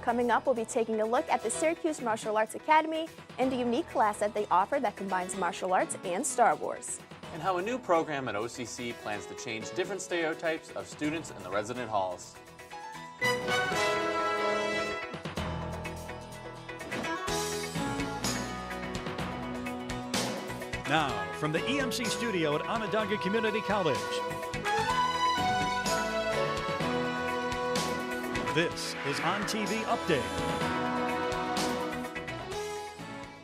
Coming up, we'll be taking a look at the Syracuse Martial Arts Academy and a unique class that they offer that combines martial arts and Star Wars. And how a new program at OCC plans to change different stereotypes of students in the resident halls. Now, from the EMC studio at Onondaga Community College, this is ONTV Update.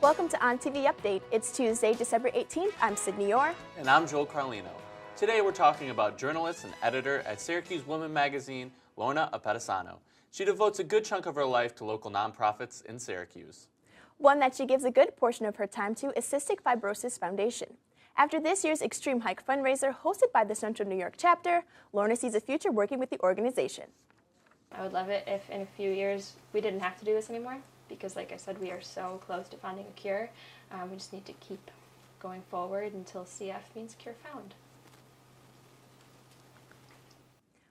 Welcome to ONTV Update. It's Tuesday, December 18th. I'm Sydney Orr. And I'm Joel Carlino. Today we're talking about journalist and editor at Syracuse Women Magazine, Lorna Apetesano. She devotes a good chunk of her life to local nonprofits in Syracuse. One that she gives a good portion of her time to is Cystic Fibrosis Foundation. After this year's Extreme Hike fundraiser hosted by the Central New York chapter, Lorna sees a future working with the organization. I would love it if in a few years we didn't have to do this anymore because, like I said, we are so close to finding a cure. We just need to keep going forward until CF means cure found.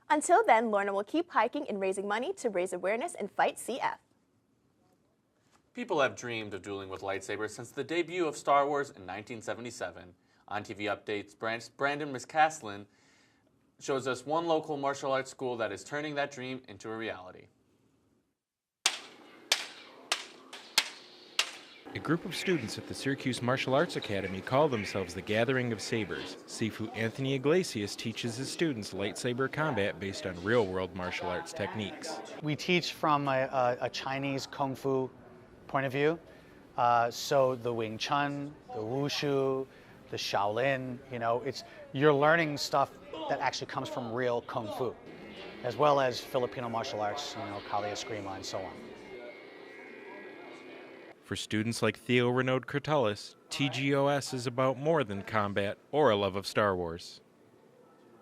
Until then, Lorna will keep hiking and raising money to raise awareness and fight CF. People have dreamed of dueling with lightsabers since the debut of Star Wars in 1977. ONTV Updates Brandon McCaslin shows us one local martial arts school that is turning that dream into a reality. A group of students at the Syracuse Martial Arts Academy call themselves the Gathering of Sabers. Sifu Anthony Iglesias teaches his students lightsaber combat based on real-world martial arts techniques. We teach from a Chinese Kung Fu point of view. So the Wing Chun, the Wushu, the Shaolin, you're learning stuff that actually comes from real Kung Fu, as well as Filipino martial arts, Kali Eskrima and so on. For students like Theo Renaud Curtulis, TGOS is about more than combat or a love of Star Wars.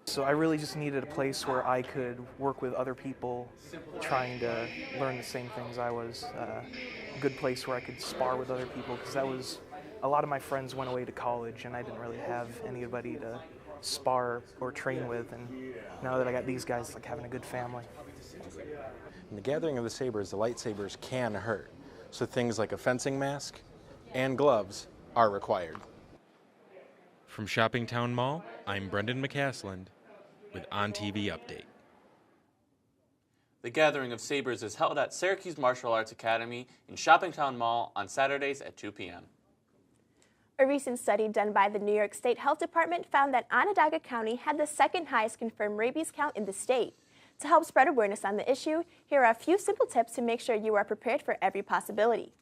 So I really just needed a place where I could work with other people trying to learn the same things I was. A good place where I could spar with other people, because a lot of my friends went away to college and I didn't really have anybody to spar or train with, and now that I got these guys, it's like having a good family. In the Gathering of the Sabers, the lightsabers can hurt, so things like a fencing mask and gloves are required. From Shoppingtown Mall, I'm Brendan McCaslin with ONTV Update. The Gathering of Sabers is held at Syracuse Martial Arts Academy in Shoppingtown Mall on Saturdays at 2 p.m. A recent study done by the New York State Health Department found that Onondaga County had the second highest confirmed rabies count in the state. To help spread awareness on the issue, here are a few simple tips to make sure you are prepared for every possibility.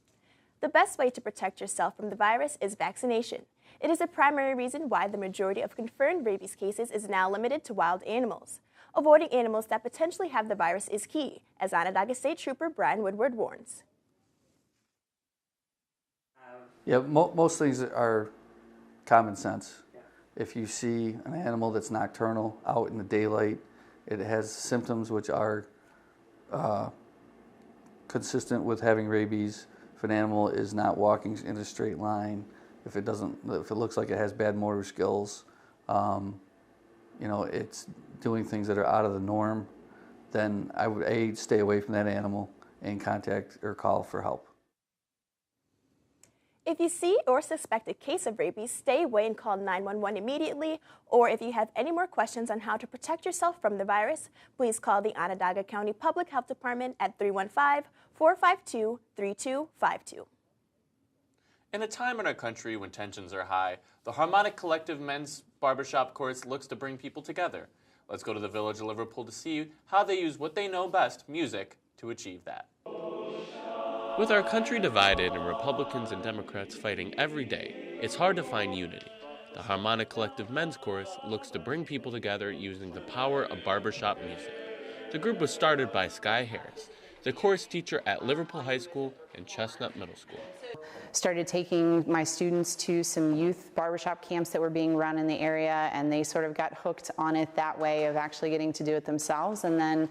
The best way to protect yourself from the virus is vaccination. It is a primary reason why the majority of confirmed rabies cases is now limited to wild animals. Avoiding animals that potentially have the virus is key, as Onondaga State Trooper Brian Woodward warns. Yeah, most things are common sense. If you see an animal that's nocturnal out in the daylight, it has symptoms which are consistent with having rabies. If an animal is not walking in a straight line, if it looks like it has bad motor skills, it's doing things that are out of the norm, then I would stay away from that animal and contact or call for help. If you see or suspect a case of rabies, stay away and call 911 immediately. Or if you have any more questions on how to protect yourself from the virus, please call the Onondaga County Public Health Department at 315-452-3252. In a time in our country when tensions are high, the Harmonic Collective Men's Barbershop Course looks to bring people together. Let's go to the village of Liverpool to see how they use what they know best, music, to achieve that. With our country divided and Republicans and Democrats fighting every day, it's hard to find unity. The Harmonic Collective Men's Course looks to bring people together using the power of barbershop music. The group was started by Sky Harris, the course teacher at Liverpool High School in Chestnut Middle School. Started taking my students to some youth barbershop camps that were being run in the area, and they sort of got hooked on it that way of actually getting to do it themselves. And then,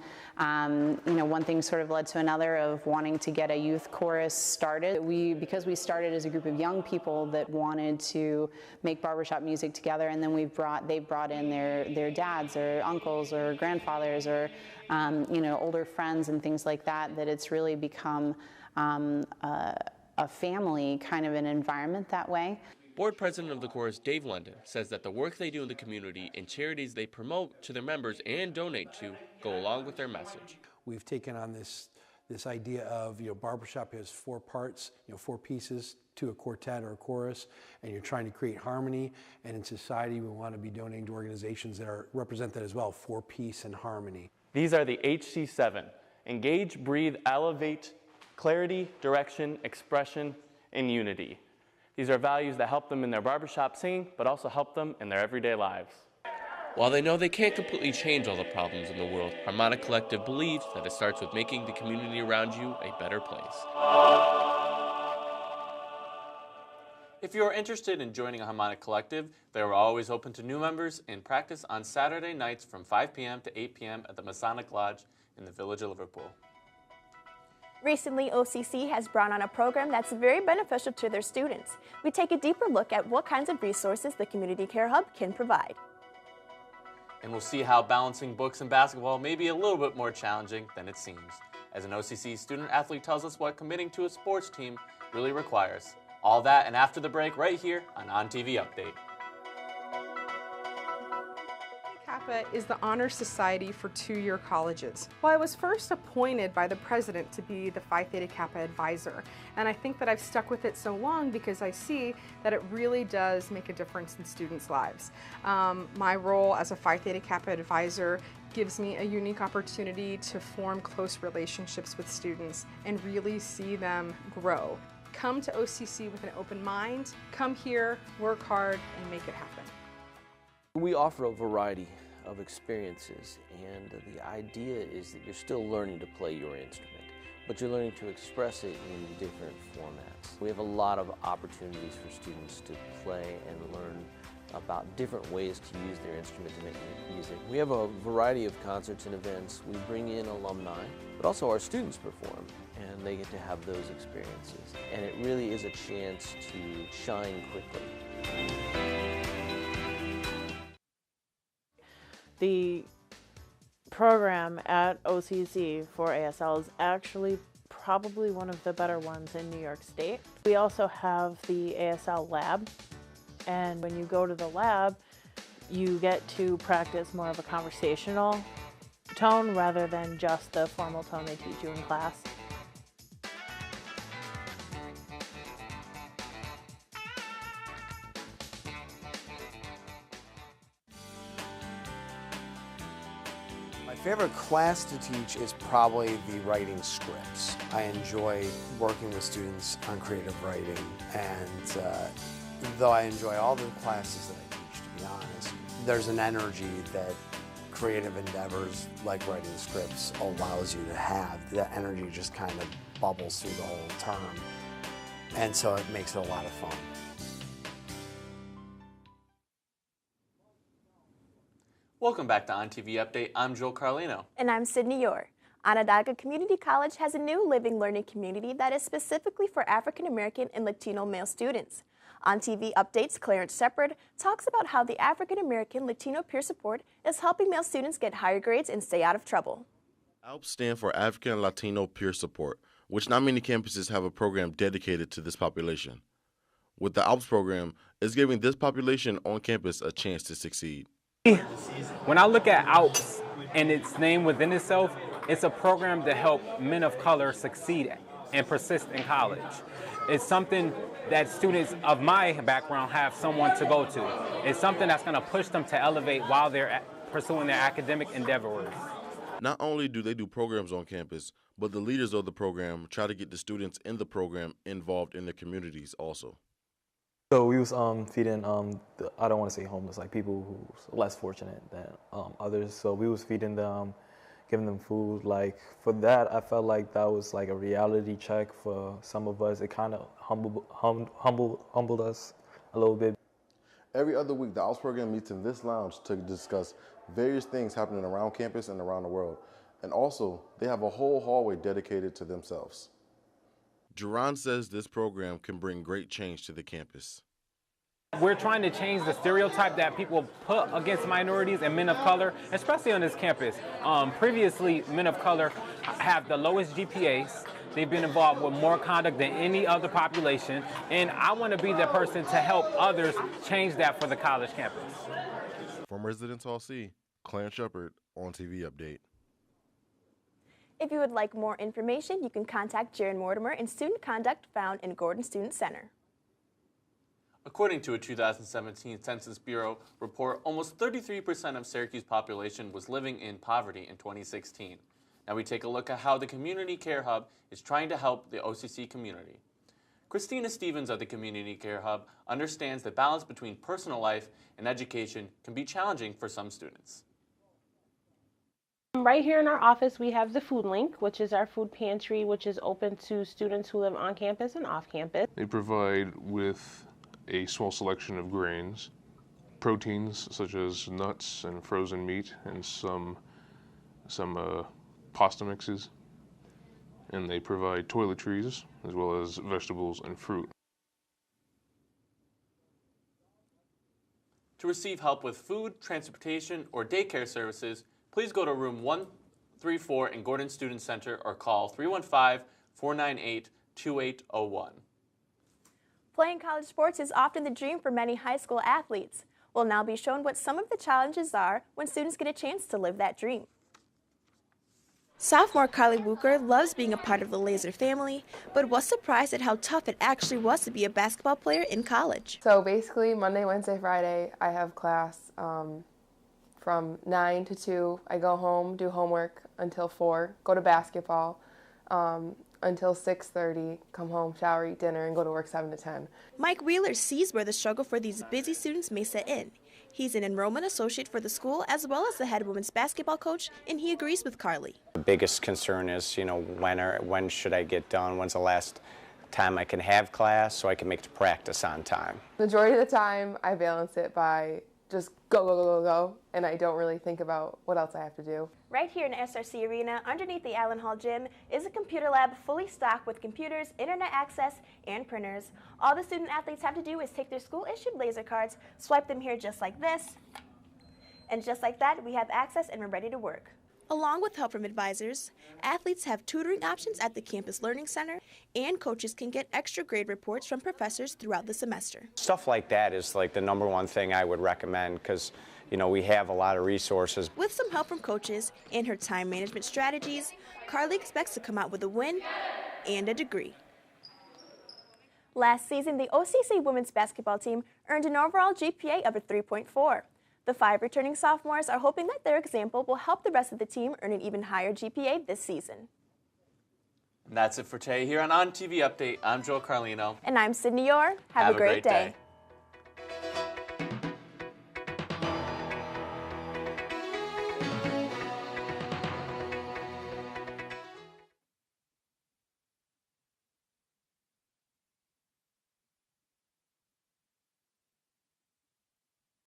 one thing sort of led to another of wanting to get a youth chorus started. Because we started as a group of young people that wanted to make barbershop music together, and then they've brought in their dads or uncles or grandfathers or older friends and things like that. That it's really become a family kind of an environment that way. Board president of the chorus, Dave London, says that the work they do in the community and charities they promote to their members and donate to go along with their message. We've taken on this idea of, barbershop has 4 parts, 4 pieces to a quartet or a chorus, and you're trying to create harmony. And in society, we want to be donating to organizations that represent that as well, for peace and harmony. These are the HC7, engage, breathe, elevate, clarity, direction, expression, and unity. These are values that help them in their barbershop singing, but also help them in their everyday lives. While they know they can't completely change all the problems in the world, Harmonic Collective believes that it starts with making the community around you a better place. If you are interested in joining a Harmonic Collective, they are always open to new members and practice on Saturday nights from 5 p.m. to 8 p.m. at the Masonic Lodge in the Village of Liverpool. Recently, OCC has brought on a program that's very beneficial to their students. We take a deeper look at what kinds of resources the Community Care Hub can provide. And we'll see how balancing books and basketball may be a little bit more challenging than it seems, as an OCC student-athlete tells us what committing to a sports team really requires. All that and after the break right here on ONTV Update. Kappa is the honor society for 2-year colleges. Well, I was first appointed by the president to be the Phi Theta Kappa advisor, and I think that I've stuck with it so long because I see that it really does make a difference in students' lives. My role as a Phi Theta Kappa advisor gives me a unique opportunity to form close relationships with students and really see them grow. Come to OCC with an open mind, come here, work hard, and make it happen. We offer a variety of experiences, and the idea is that you're still learning to play your instrument, but you're learning to express it in different formats. We have a lot of opportunities for students to play and learn about different ways to use their instrument to make music. We have a variety of concerts and events. We bring in alumni, but also our students perform, and they get to have those experiences. And it really is a chance to shine quickly. The program at OCC for ASL is actually probably one of the better ones in New York State. We also have the ASL lab, and when you go to the lab, you get to practice more of a conversational tone rather than just the formal tone they teach you in class. My favorite class to teach is probably the writing scripts. I enjoy working with students on creative writing, and though I enjoy all the classes that I teach, to be honest, there's an energy that creative endeavors like writing scripts allows you to have. That energy just kind of bubbles through the whole term, and so it makes it a lot of fun. Welcome back to ONTV Update. I'm Joel Carlino. And I'm Sydney Yor. Onondaga Community College has a new living learning community that is specifically for African American and Latino male students. ONTV Update's Clarence Shepard talks about how the African American Latino peer support is helping male students get higher grades and stay out of trouble. ALP stands for African and Latino Peer Support, which not many campuses have a program dedicated to this population. With the ALPS program, it's giving this population on campus a chance to succeed. When I look at ALPS and its name within itself, it's a program to help men of color succeed and persist in college. It's something that students of my background have someone to go to. It's something that's going to push them to elevate while they're pursuing their academic endeavors. Not only do they do programs on campus, but the leaders of the program try to get the students in the program involved in their communities also. So we was feeding, I don't want to say homeless, like people who's less fortunate than others. So we was feeding them giving them food. Like for that, I felt like that was like a reality check for some of us. It kind of humbled us a little bit. Every other week, the Ops program meets in this lounge to discuss various things happening around campus and around the world. And also, they have a whole hallway dedicated to themselves. Jerron says this program can bring great change to the campus. We're trying to change the stereotype that people put against minorities and men of color, especially on this campus. Previously, men of color have the lowest GPAs. They've been involved with more conduct than any other population, and I want to be the person to help others change that for the college campus. From Residence Hall C, Clarence Shepard, ONTV Update. If you would like more information, you can contact Jaron Mortimer in Student Conduct found in Gordon Student Center. According to a 2017 Census Bureau report, almost 33% of Syracuse population was living in poverty in 2016. Now we take a look at how the Community Care Hub is trying to help the OCC community. Christina Stevens of the Community Care Hub understands that balance between personal life and education can be challenging for some students. Right here in our office, we have the Food Link, which is our food pantry, which is open to students who live on campus and off campus. They provide with a small selection of grains, proteins such as nuts and frozen meat, and some pasta mixes. And they provide toiletries as well as vegetables and fruit. To receive help with food, transportation, or daycare services, please go to room 134 in Gordon Student Center or call 315-498-2801. Playing college sports is often the dream for many high school athletes. We'll now be shown what some of the challenges are when students get a chance to live that dream. Sophomore Carly Wuker loves being a part of the Laser family, but was surprised at how tough it actually was to be a basketball player in college. So basically, Monday, Wednesday, Friday, I have class from 9 to 2. I go home, do homework until 4, go to basketball until 6:30, come home, shower, eat dinner, and go to work 7 to 10. Mike Wheeler sees where the struggle for these busy students may set in. He's an enrollment associate for the school as well as the head women's basketball coach, and he agrees with Carly. The biggest concern is, when should I get done? When's the last time I can have class so I can make it to practice on time? Majority of the time, I balance it by just go, go, go, go, go, and I don't really think about what else I have to do. Right here in SRC Arena, underneath the Allen Hall Gym, is a computer lab fully stocked with computers, internet access, and printers. All the student athletes have to do is take their school-issued laser cards, swipe them here just like this, and just like that, we have access and we're ready to work. Along with help from advisors, athletes have tutoring options at the Campus Learning Center, and coaches can get extra grade reports from professors throughout the semester. Stuff like that is like the #1 thing I would recommend because, we have a lot of resources. With some help from coaches and her time management strategies, Carly expects to come out with a win and a degree. Last season, the OCC women's basketball team earned an overall GPA of a 3.4. The 5 returning sophomores are hoping that their example will help the rest of the team earn an even higher GPA this season. And that's it for today here on ONTV Update. I'm Joel Carlino. And I'm Sydney Orr. Have a great day.